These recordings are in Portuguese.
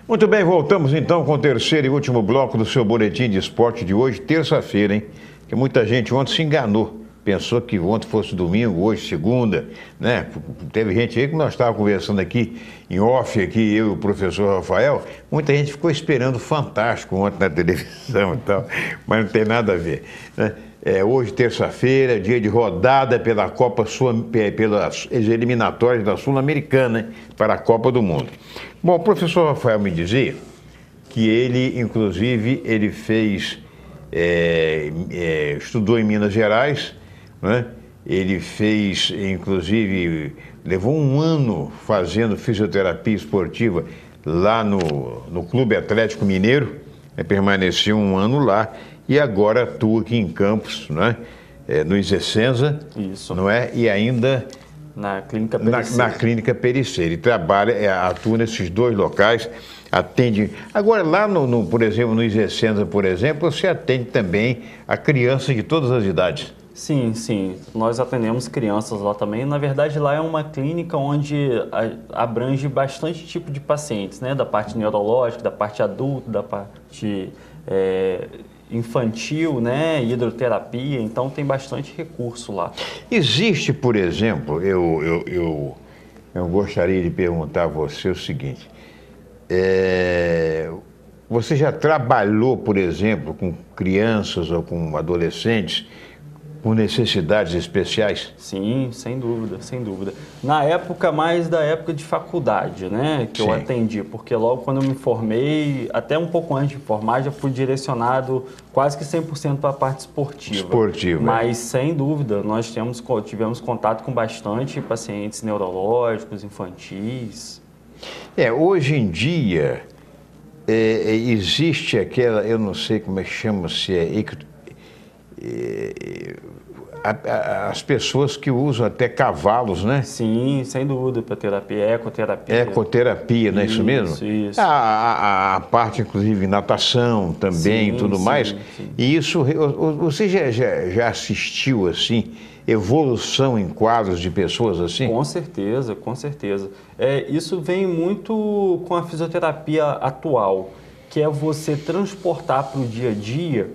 Muito bem, voltamos então com o terceiro e último bloco do seu boletim de esporte de hoje, terça-feira, hein? Que muita gente ontem se enganou. Pensou que ontem fosse domingo, hoje segunda, né? Teve gente aí que nós estávamos conversando aqui em off, aqui, eu e o professor Rafael, muita gente ficou esperando o Fantástico ontem na televisão e tal, mas não tem nada a ver, né? Hoje, terça-feira, dia de rodada pela pelas eliminatórias da Sul-Americana para a Copa do Mundo. Bom, o professor Rafael me dizia que ele, inclusive, ele fez, estudou em Minas Gerais, né? Ele fez, inclusive, levou um ano fazendo fisioterapia esportiva lá no Clube Atlético Mineiro, permaneceu um ano lá e agora atua aqui em Campos, né? No Isecenza, Isso. Não é? E ainda na Clínica Periceira. Na Clínica Periceira. Ele trabalha, atua nesses dois locais, atende. Agora, lá por exemplo, no Isecenza, por exemplo, você atende também a crianças de todas as idades. Sim, sim. Nós atendemos crianças lá também. Na verdade, lá é uma clínica onde abrange bastante tipo de pacientes, né? Da parte neurológica, da parte adulta, da parte infantil, né? Hidroterapia. Então, tem bastante recurso lá. Existe, por exemplo, eu gostaria de perguntar a você o seguinte. Você já trabalhou, por exemplo, com crianças ou com adolescentes com necessidades especiais? Sim, sem dúvida, sem dúvida. Na época, mais da época de faculdade, né, que Sim. eu atendi, porque logo quando eu me formei, até um pouco antes de formar, já fui direcionado quase que 100% para a parte esportiva. Esportiva. Mas, sem dúvida, nós tivemos contato com bastante pacientes neurológicos, infantis. Hoje em dia, existe aquela, eu não sei como é que chama, se as pessoas que usam até cavalos, né? Sim, sem dúvida, para terapia, ecoterapia. Ecoterapia, não é isso mesmo? Isso. A parte, inclusive, natação também e tudo mais. Sim. E isso, você já assistiu, assim, evolução em quadros de pessoas assim? Com certeza, com certeza. Isso vem muito com a fisioterapia atual, que é você transportar para o dia a dia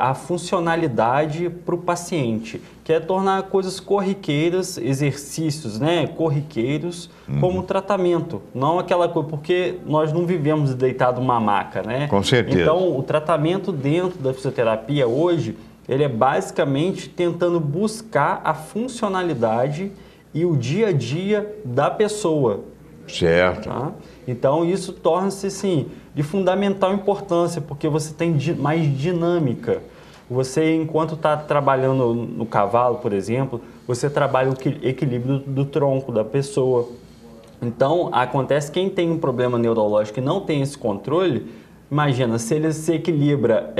a funcionalidade para o paciente, que é tornar coisas corriqueiras, exercícios, né, corriqueiros, como tratamento. Não aquela coisa, porque nós não vivemos deitado numa maca, né? Com certeza. Então, o tratamento dentro da fisioterapia hoje, ele é basicamente tentando buscar a funcionalidade e o dia a dia da pessoa. Certo. Tá? Então, isso torna-se, assim, de fundamental importância, porque você tem mais dinâmica. Você, enquanto está trabalhando no cavalo, por exemplo, você trabalha o equilíbrio do tronco da pessoa. Então, acontece quem tem um problema neurológico e não tem esse controle, imagina, se ele se equilibra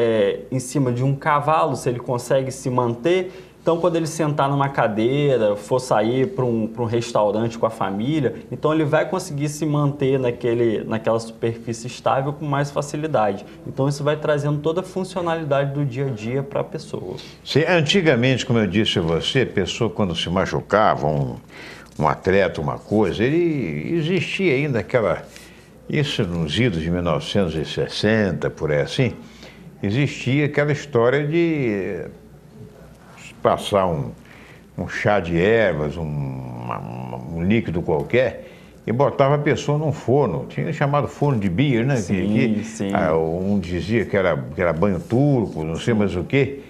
em cima de um cavalo, se ele consegue se manter, então quando ele sentar numa cadeira, for sair para um restaurante com a família, então ele vai conseguir se manter naquela superfície estável com mais facilidade. Então isso vai trazendo toda a funcionalidade do dia a dia para a pessoa. Antigamente, como eu disse a você, a pessoa quando se machucava, um atleta, uma coisa, ele existia ainda aquela... Isso nos idos de 1960, por aí assim, existia aquela história de passar um chá de ervas, um líquido qualquer, e botava a pessoa num forno. Tinha chamado forno de Beer, né? Sim. Um dizia que era banho turco, não sei mais o quê.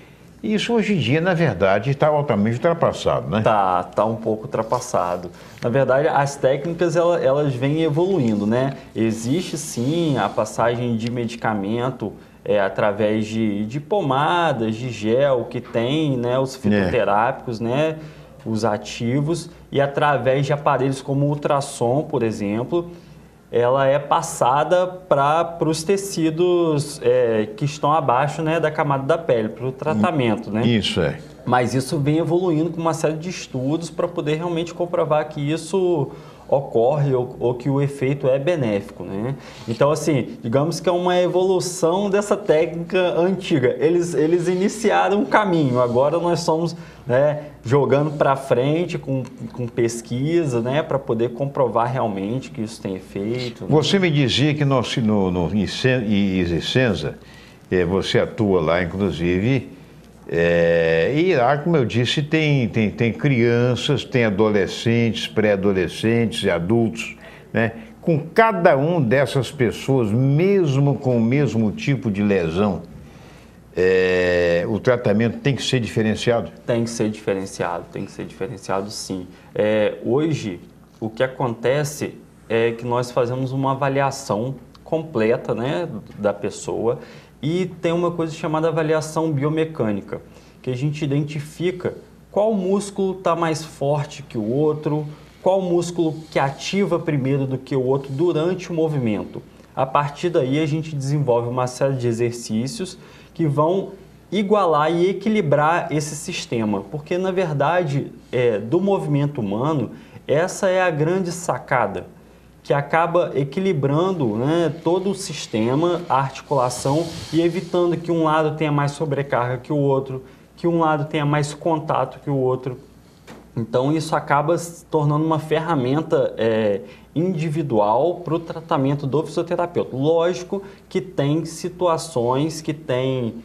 E isso hoje em dia, na verdade, está altamente ultrapassado, né? Tá um pouco ultrapassado. Na verdade, as técnicas, elas vêm evoluindo, né? Existe, sim, a passagem de medicamento através de pomadas, de gel, que tem, né, os fitoterápicos, né, os ativos, e através de aparelhos como o ultrassom, por exemplo, ela é passada para os tecidos que estão abaixo, né, da camada da pele, para o tratamento, né? Isso é. Mas isso vem evoluindo com uma série de estudos para poder realmente comprovar que isso ocorre ou que o efeito é benéfico, né? Então, assim, digamos que é uma evolução dessa técnica antiga. Eles iniciaram um caminho, agora nós somos, né, jogando para frente com pesquisa, né, para poder comprovar realmente que isso tem efeito. Você me dizia que no Isenza, você atua lá, inclusive, e lá, como eu disse, tem crianças, tem adolescentes, pré-adolescentes e adultos, né? Com cada um dessas pessoas, mesmo com o mesmo tipo de lesão, o tratamento tem que ser diferenciado? Tem que ser diferenciado sim. Hoje, o que acontece é que nós fazemos uma avaliação completa, né, da pessoa. E tem uma coisa chamada avaliação biomecânica, que a gente identifica qual músculo está mais forte que o outro, qual músculo que ativa primeiro do que o outro durante o movimento. A partir daí a gente desenvolve uma série de exercícios que vão igualar e equilibrar esse sistema, porque na verdade do movimento humano essa é a grande sacada, que acaba equilibrando, né, todo o sistema, a articulação e evitando que um lado tenha mais sobrecarga que o outro, que um lado tenha mais contato que o outro. Então isso acaba se tornando uma ferramenta individual para o tratamento do fisioterapeuta. Lógico que tem situações, que tem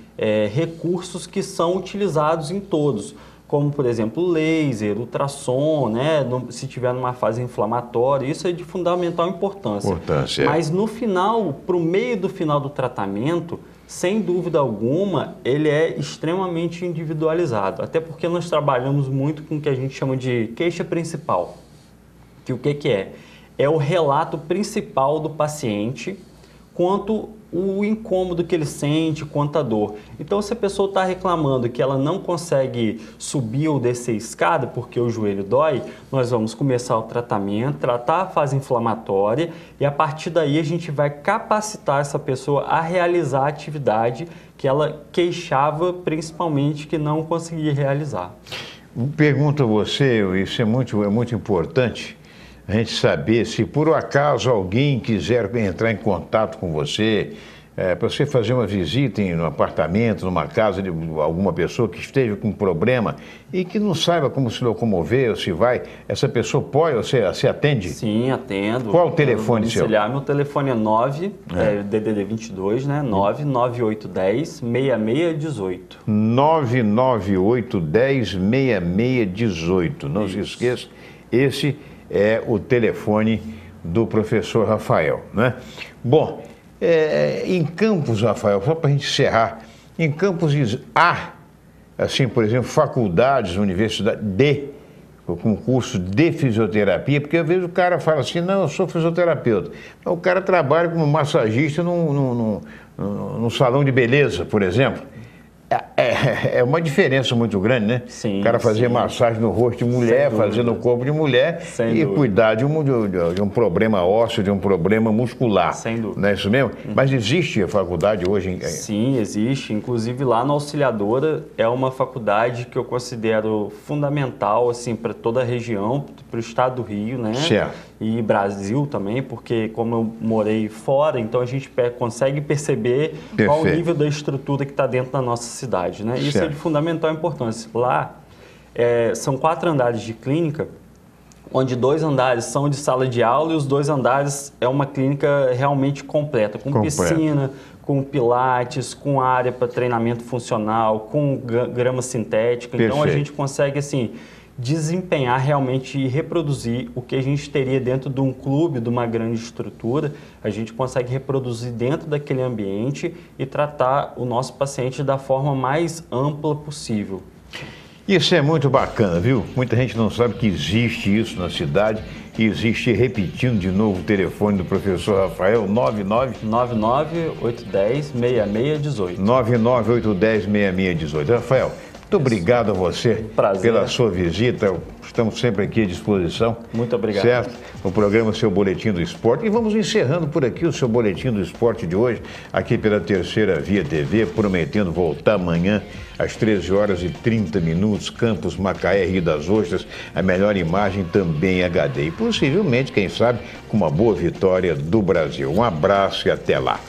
recursos que são utilizados em todos, como, por exemplo, laser, ultrassom, né? Se tiver numa fase inflamatória, isso é de fundamental importância. Mas no final, para o meio do final do tratamento, sem dúvida alguma, ele é extremamente individualizado. Até porque nós trabalhamos muito com o que a gente chama de queixa principal. Que o que é? É o relato principal do paciente quanto o incômodo que ele sente, quanto a dor. Então, se a pessoa está reclamando que ela não consegue subir ou descer escada porque o joelho dói, nós vamos começar o tratamento, tratar a fase inflamatória e a partir daí a gente vai capacitar essa pessoa a realizar a atividade que ela queixava, principalmente que não conseguia realizar. Pergunto a você, isso é muito importante, a gente saber se por acaso alguém quiser entrar em contato com você, para você fazer uma visita no apartamento, numa casa de alguma pessoa que esteja com um problema e que não saiba como se locomover ou se vai, essa pessoa pode, você atende? Sim, atendo. Qual o telefone seu? Meu telefone é 9, DDD 22, né? 99810-6618. 99810-6618. Não se esqueça, esse é o telefone do professor Rafael, né? Bom, em Campos, Rafael, só para a gente encerrar, em Campos há, assim, por exemplo, faculdades, universidades com curso de fisioterapia, porque às vezes o cara fala assim, não, eu sou fisioterapeuta. Mas o cara trabalha como massagista num salão de beleza, por exemplo. É uma diferença muito grande, né? Sim, o cara fazer massagem no rosto de mulher, fazer no corpo de mulher e cuidar de um problema ósseo, de um problema muscular. Sem dúvida. Não é isso mesmo? Mas existe a faculdade hoje? Sim, existe. Inclusive lá na Auxiliadora é uma faculdade que eu considero fundamental assim, para toda a região, para o estado do Rio, né? Certo. E Brasil também, porque como eu morei fora, então a gente consegue perceber qual o nível da estrutura que está dentro da nossa cidade, né? Isso é de fundamental importância. Lá são 4 andares de clínica, onde 2 andares são de sala de aula e os 2 andares é uma clínica realmente completa, com piscina, com pilates, com área para treinamento funcional, com grama sintética. Então a gente consegue assim desempenhar realmente e reproduzir o que a gente teria dentro de um clube, de uma grande estrutura, a gente consegue reproduzir dentro daquele ambiente e tratar o nosso paciente da forma mais ampla possível. Isso é muito bacana, viu? Muita gente não sabe que existe isso na cidade. Existe, repetindo de novo o telefone do professor Rafael, 99810-6618. 99810-6618. Rafael, Muito obrigado a você Prazer. pela sua visita. Estamos sempre aqui à disposição. Muito obrigado. Certo? O programa Seu Boletim do Esporte. E vamos encerrando por aqui o Seu Boletim do Esporte de hoje, aqui pela Terceira Via TV, prometendo voltar amanhã às 13h30, Campos Macaé, Rio das Ostras, a melhor imagem também em HD. E possivelmente, quem sabe, com uma boa vitória do Brasil. Um abraço e até lá.